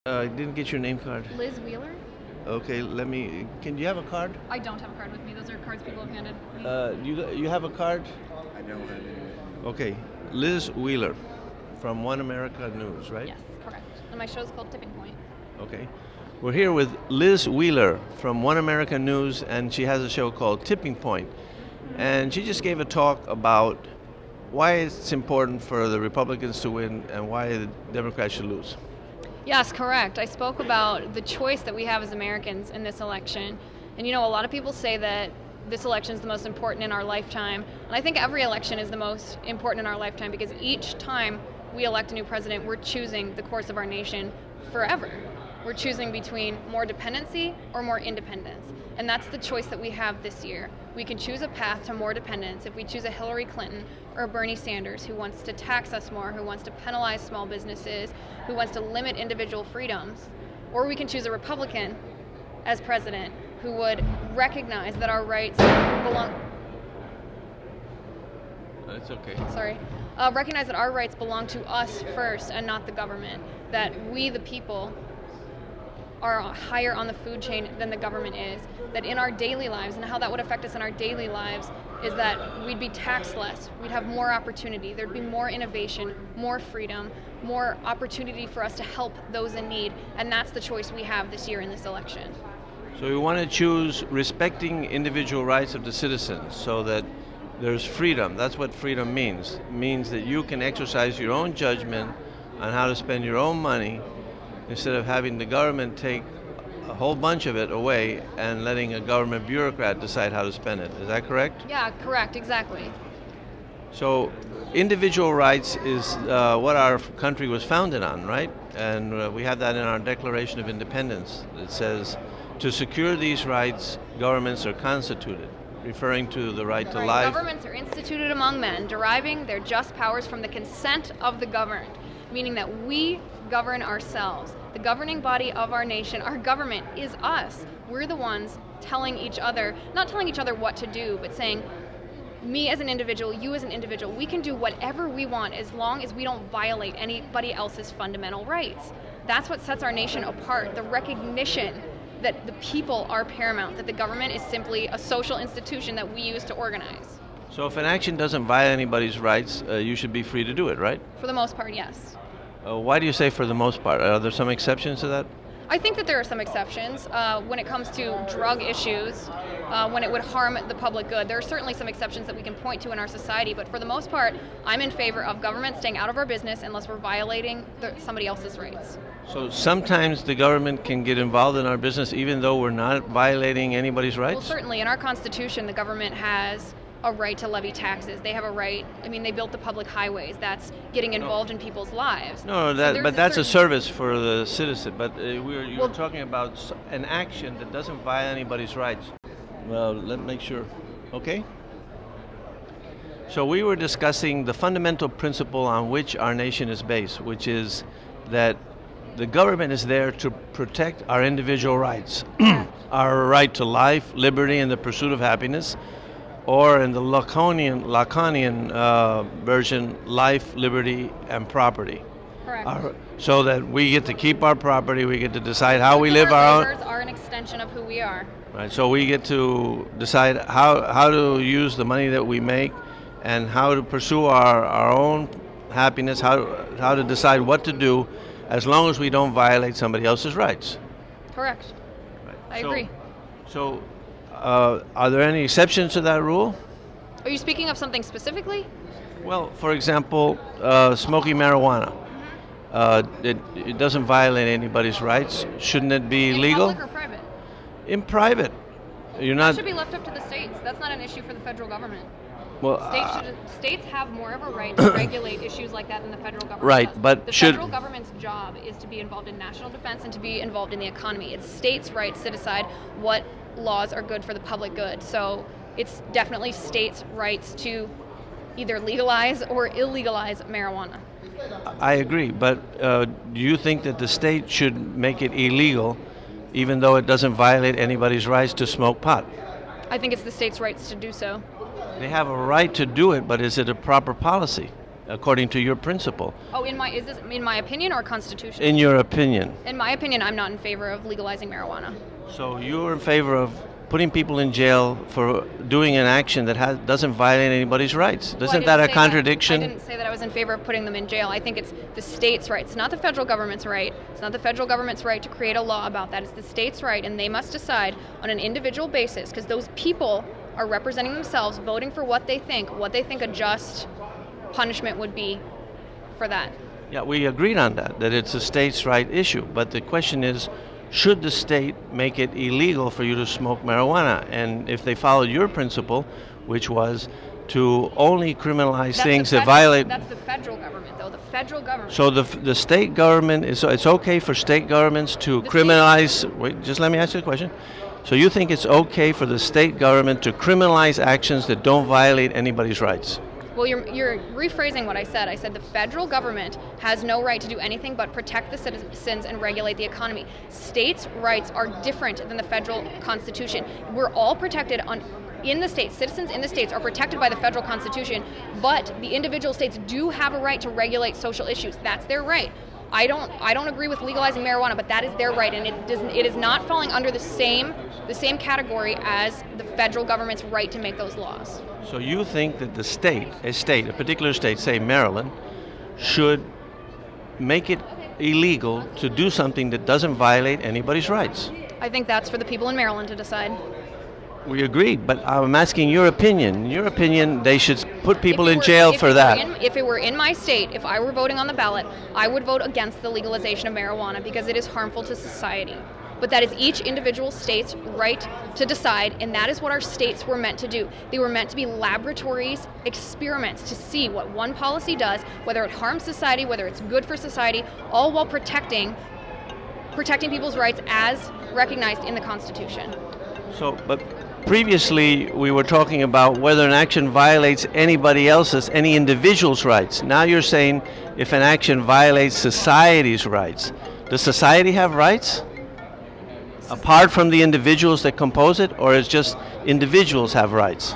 I didn't get your name card. Liz Wheeler? Okay, can you have a card? I don't have a card with me. Those are cards people have handed me. You have a card? I don't have any. Okay, Liz Wheeler from One America News, right? Yes, correct. And my show's called Tipping Point. Okay. We're here with Liz Wheeler from One America News, and she has a show called Tipping Point. And she just gave a talk about why it's important for the Republicans to win and why the Democrats should lose. Yes, correct. I spoke about the choice that we have as Americans in this election. And a lot of people say that this election is the most important in our lifetime. And I think every election is the most important in our lifetime because each time we elect a new president, we're choosing the course of our nation forever. We're choosing between more dependency or more independence. And that's the choice that we have this year. We can choose a path to more dependence if we choose a Hillary Clinton or a Bernie Sanders who wants to tax us more, who wants to penalize small businesses, who wants to limit individual freedoms. Or we can choose a Republican as president who would recognize that our rights belong... It's okay. Sorry. Recognize that our rights belong to us first and not the government. That we, the people, are higher on the food chain than the government is, that in our daily lives, and how that would affect us in our daily lives, is that we'd be taxed less, we'd have more opportunity, there'd be more innovation, more freedom, more opportunity for us to help those in need, and that's the choice we have this year in this election. So we want to choose respecting individual rights of the citizens so that there's freedom. That's what freedom means. It means that you can exercise your own judgment on how to spend your own money instead of having the government take a whole bunch of it away and letting a government bureaucrat decide how to spend it. Is that correct? Yeah, correct, exactly. So individual rights is what our country was founded on, right? And we have that in our Declaration of Independence. It says, to secure these rights, governments are constituted, referring to the right to life. Governments are instituted among men, deriving their just powers from the consent of the governed, meaning that we govern ourselves. The governing body of our nation, our government, is us. We're the ones telling each other, not telling each other what to do, but saying, me as an individual, you as an individual, we can do whatever we want as long as we don't violate anybody else's fundamental rights. That's what sets our nation apart, the recognition that the people are paramount, that the government is simply a social institution that we use to organize. So if an action doesn't violate anybody's rights, you should be free to do it, right? For the most part, yes. Why do you say for the most part? Are there some exceptions to that? I think that there are some exceptions when it comes to drug issues, when it would harm the public good. There are certainly some exceptions that we can point to in our society, but for the most part, I'm in favor of government staying out of our business unless we're violating somebody else's rights. So sometimes the government can get involved in our business even though we're not violating anybody's rights? Well, certainly. In our Constitution, the government has a right to levy taxes. They have a right, they built the public highways. That's getting involved in people's lives. No, but that's a service for the citizen. But you're talking about an action that doesn't violate anybody's rights. Well, let's make sure. Okay? So we were discussing the fundamental principle on which our nation is based, which is that the government is there to protect our individual rights, our right to life, liberty, and the pursuit of happiness, or in the Lacanian version, life, liberty, and property. Correct. So that we get to keep our property, we get to decide how we live our own. Our labors are an extension of who we are. Right. So we get to decide how to use the money that we make, and how to pursue our own happiness, how to decide what to do, as long as we don't violate somebody else's rights. Correct. Right. I agree. So. Are there any exceptions to that rule? Are you speaking of something specifically? Well, for example, smoking marijuana. It doesn't violate anybody's rights. Shouldn't it be legal? In public or private? In private. That should be left up to the states. That's not an issue for the federal government. Well, states have more of a right to regulate issues like that than the federal government right, does. but the federal government's job is to be involved in national defense and to be involved in the economy. It's states' rights to decide what laws are good for the public good. So it's definitely states' rights to either legalize or illegalize marijuana. I agree, but do you think that the state should make it illegal even though it doesn't violate anybody's rights to smoke pot? I think it's the state's rights to do so. They have a right to do it, but is it a proper policy? according to your principle. Oh, is this in my opinion or Constitution? In your opinion. In my opinion, I'm not in favor of legalizing marijuana. So you're in favor of putting people in jail for doing an action that doesn't violate anybody's rights. Isn't that a contradiction? I didn't say that I was in favor of putting them in jail. I think it's the state's right. It's not the federal government's right. It's not the federal government's right to create a law about that. It's the state's right, and they must decide on an individual basis, because those people are representing themselves, voting for what they think a just punishment would be for that. Yeah, we agreed on that it's a state's right issue. But the question is, should the state make it illegal for you to smoke marijuana? And if they followed your principle, which was to only criminalize things that violate... That's the federal government, though. The federal government. So the state government, it's okay for state governments to criminalize... Wait, just let me ask you a question. So you think it's okay for the state government to criminalize actions that don't violate anybody's rights? Well, you're rephrasing what I said. I said the federal government has no right to do anything but protect the citizens and regulate the economy. States' rights are different than the federal Constitution. We're all protected in the states. Citizens in the states are protected by the federal Constitution, but the individual states do have a right to regulate social issues. That's their right. I don't agree with legalizing marijuana, but that is their right, and it is not falling under the same category as the federal government's right to make those laws. So you think that a particular state, say Maryland, should make it illegal to do something that doesn't violate anybody's rights? I think that's for the people in Maryland to decide. We agreed, but I'm asking your opinion. In your opinion, they should put people in jail for that. If it were in my state, if I were voting on the ballot, I would vote against the legalization of marijuana because it is harmful to society. But that is each individual state's right to decide, and that is what our states were meant to do. They were meant to be laboratories, experiments to see what one policy does, whether it harms society, whether it's good for society, all while protecting people's rights as recognized in the Constitution. But previously we were talking about whether an action violates any individual's rights. Now you're saying if an action violates society's rights. Does society have rights? Apart from the individuals that compose it, or it's just individuals have rights?